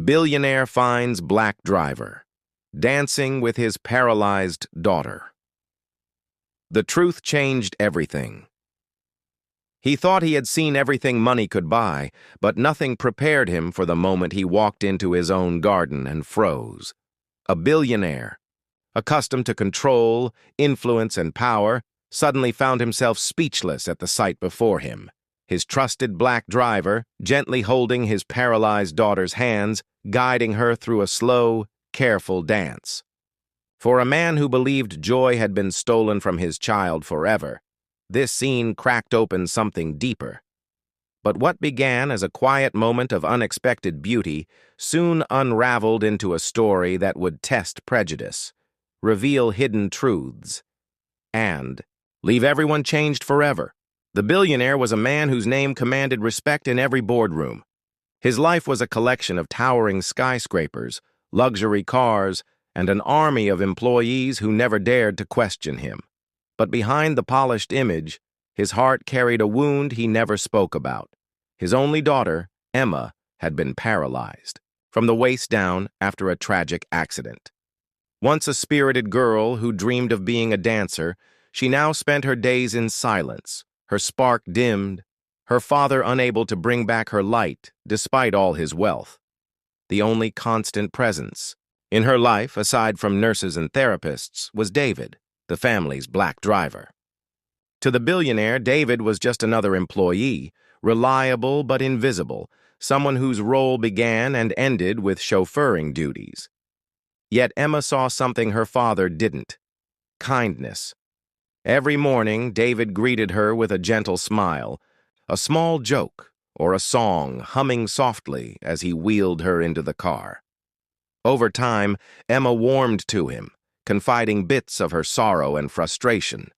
Billionaire finds black driver, dancing with his paralyzed daughter. The truth changed everything. He thought he had seen everything money could buy, but nothing prepared him for the moment he walked into his own garden and froze. A billionaire, accustomed to control, influence, and power, suddenly found himself speechless at the sight before him. His trusted black driver, gently holding his paralyzed daughter's hands, guiding her through a slow, careful dance. For a man who believed joy had been stolen from his child forever, this scene cracked open something deeper. But what began as a quiet moment of unexpected beauty soon unraveled into a story that would test prejudice, reveal hidden truths, and leave everyone changed forever. The billionaire was a man whose name commanded respect in every boardroom. His life was a collection of towering skyscrapers, luxury cars, and an army of employees who never dared to question him. But behind the polished image, his heart carried a wound he never spoke about. His only daughter, Emma, had been paralyzed from the waist down after a tragic accident. Once a spirited girl who dreamed of being a dancer, she now spent her days in silence, her spark dimmed, her father unable to bring back her light despite all his wealth. The only constant presence in her life, aside from nurses and therapists, was David, the family's black driver. To the billionaire, David was just another employee, reliable but invisible, someone whose role began and ended with chauffeuring duties. Yet Emma saw something her father didn't: kindness. Every morning, David greeted her with a gentle smile, a small joke, or a song humming softly as he wheeled her into the car. Over time, Emma warmed to him, confiding bits of her sorrow and frustration.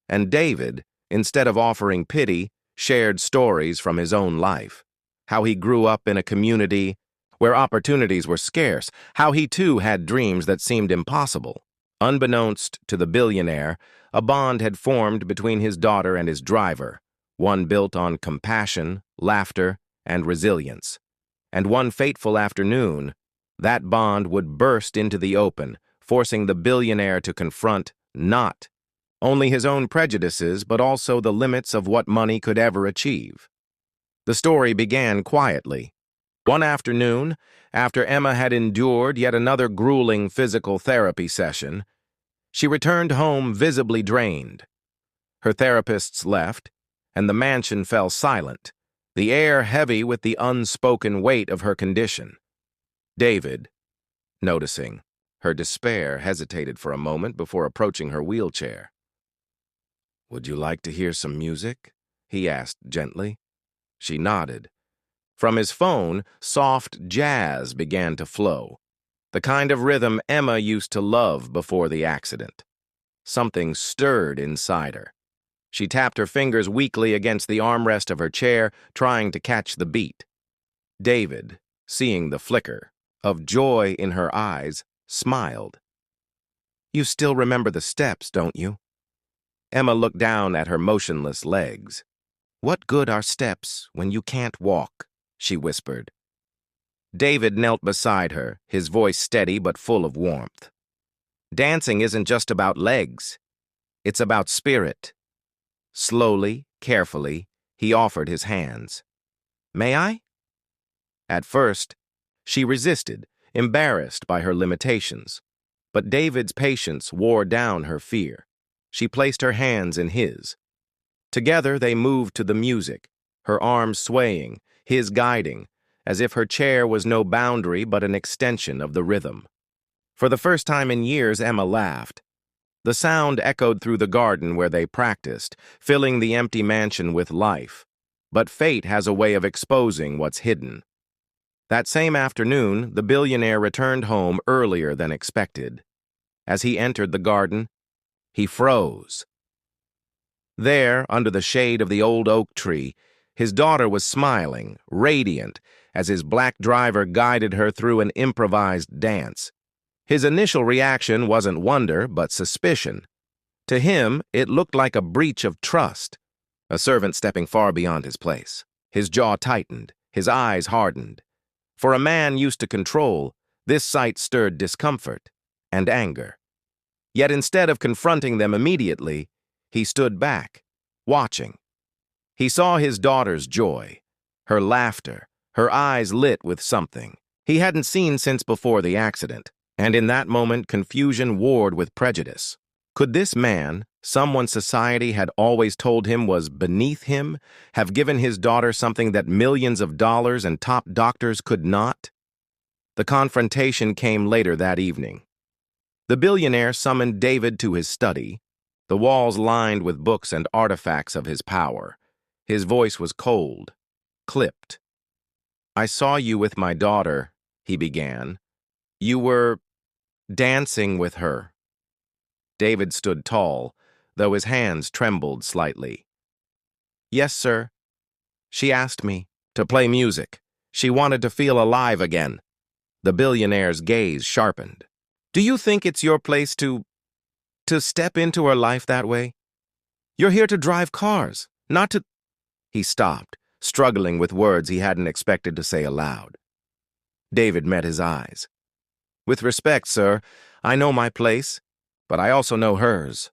And David, instead of offering pity, shared stories from his own life. How he grew up in a community where opportunities were scarce, how he too had dreams that seemed impossible. Unbeknownst to the billionaire, a bond had formed between his daughter and his driver, one built on compassion, laughter, and resilience. And one fateful afternoon, that bond would burst into the open, forcing the billionaire to confront not only his own prejudices, but also the limits of what money could ever achieve. The story began quietly. One afternoon, after Emma had endured yet another grueling physical therapy session, she returned home visibly drained. Her therapists left, and the mansion fell silent, the air heavy with the unspoken weight of her condition. David, noticing her despair, hesitated for a moment before approaching her wheelchair. "Would you like to hear some music?" he asked gently. She nodded. From his phone, soft jazz began to flow, the kind of rhythm Emma used to love before the accident. Something stirred inside her. She tapped her fingers weakly against the armrest of her chair, trying to catch the beat. David, seeing the flicker of joy in her eyes, smiled. "You still remember the steps, don't you?" Emma looked down at her motionless legs. "What good are steps when you can't walk?" she whispered. David knelt beside her, his voice steady but full of warmth. "Dancing isn't just about legs. It's about spirit." Slowly, carefully, he offered his hands. "May I?" At first, she resisted, embarrassed by her limitations. But David's patience wore down her fear. She placed her hands in his. Together they moved to the music, her arms swaying, his guiding, as if her chair was no boundary but an extension of the rhythm. For the first time in years, Emma laughed. The sound echoed through the garden where they practiced, filling the empty mansion with life. But fate has a way of exposing what's hidden. That same afternoon, the billionaire returned home earlier than expected. As he entered the garden, he froze. There, under the shade of the old oak tree, his daughter was smiling, radiant, as his black driver guided her through an improvised dance. His initial reaction wasn't wonder, but suspicion. To him, it looked like a breach of trust, a servant stepping far beyond his place. His jaw tightened, his eyes hardened. For a man used to control, this sight stirred discomfort and anger. Yet instead of confronting them immediately, he stood back, watching. He saw his daughter's joy, her laughter, her eyes lit with something he hadn't seen since before the accident, and in that moment confusion warred with prejudice. Could this man, someone society had always told him was beneath him, have given his daughter something that millions of dollars and top doctors could not? The confrontation came later that evening. The billionaire summoned David to his study, the walls lined with books and artifacts of his power. His voice was cold, clipped. "I saw you with my daughter," he began. "You were dancing with her." David stood tall, though his hands trembled slightly. "Yes, sir. She asked me to play music. She wanted to feel alive again." The billionaire's gaze sharpened. "Do you think it's your place to step into her life that way? You're here to drive cars, not to—" He stopped, struggling with words he hadn't expected to say aloud. David met his eyes. "With respect, sir, I know my place, but I also know hers.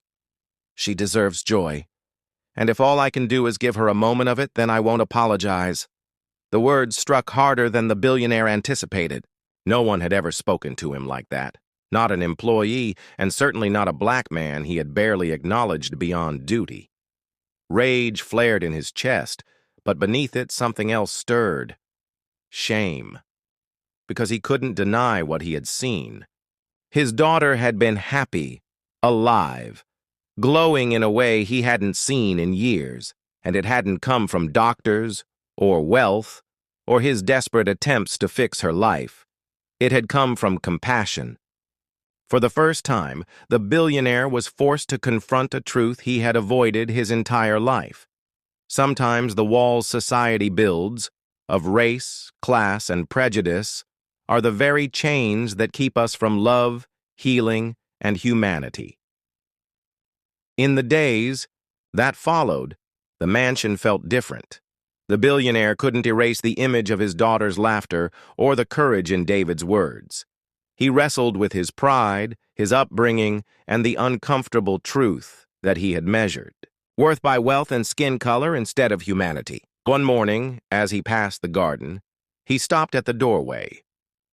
She deserves joy, and if all I can do is give her a moment of it, then I won't apologize." The words struck harder than the billionaire anticipated. No one had ever spoken to him like that. Not an employee, and certainly not a black man he had barely acknowledged beyond duty. Rage flared in his chest, but beneath it something else stirred. Shame. Because he couldn't deny what he had seen. His daughter had been happy, alive, glowing in a way he hadn't seen in years, and it hadn't come from doctors, or wealth, or his desperate attempts to fix her life. It had come from compassion. For the first time, the billionaire was forced to confront a truth he had avoided his entire life. Sometimes the walls society builds, of race, class, and prejudice, are the very chains that keep us from love, healing, and humanity. In the days that followed, the mansion felt different. The billionaire couldn't erase the image of his daughter's laughter or the courage in David's words. He wrestled with his pride, his upbringing, and the uncomfortable truth that he had measured, worth by wealth and skin color instead of humanity. One morning, as he passed the garden, he stopped at the doorway.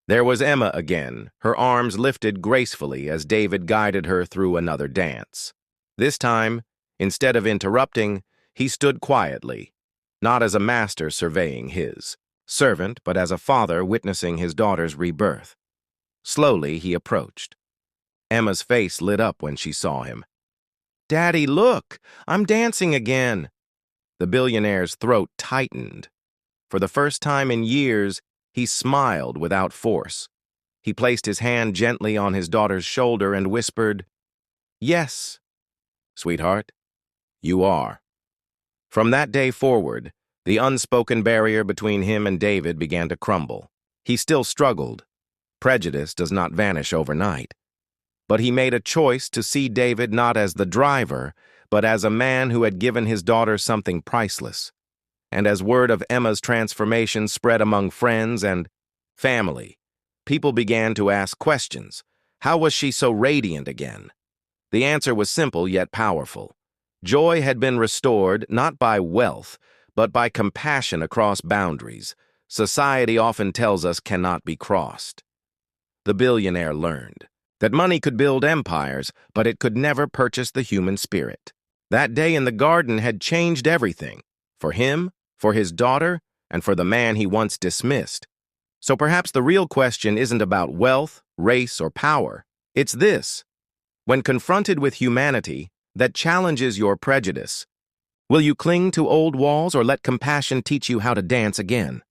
There was Emma again, her arms lifted gracefully as David guided her through another dance. This time, instead of interrupting, he stood quietly, not as a master surveying his servant, but as a father witnessing his daughter's rebirth. Slowly, he approached. Emma's face lit up when she saw him. "Daddy, look! I'm dancing again!" The billionaire's throat tightened. For the first time in years, he smiled without force. He placed his hand gently on his daughter's shoulder and whispered, "Yes, sweetheart, you are." From that day forward, the unspoken barrier between him and David began to crumble. He still struggled. Prejudice does not vanish overnight. But he made a choice to see David not as the driver, but as a man who had given his daughter something priceless. And as word of Emma's transformation spread among friends and family, people began to ask questions. How was she so radiant again? The answer was simple yet powerful. Joy had been restored not by wealth, but by compassion across boundaries society often tells us cannot be crossed. The billionaire learned that money could build empires, but it could never purchase the human spirit. That day in the garden had changed everything, for him, for his daughter, and for the man he once dismissed. So perhaps the real question isn't about wealth, race, or power. It's this: when confronted with humanity that challenges your prejudice, will you cling to old walls or let compassion teach you how to dance again?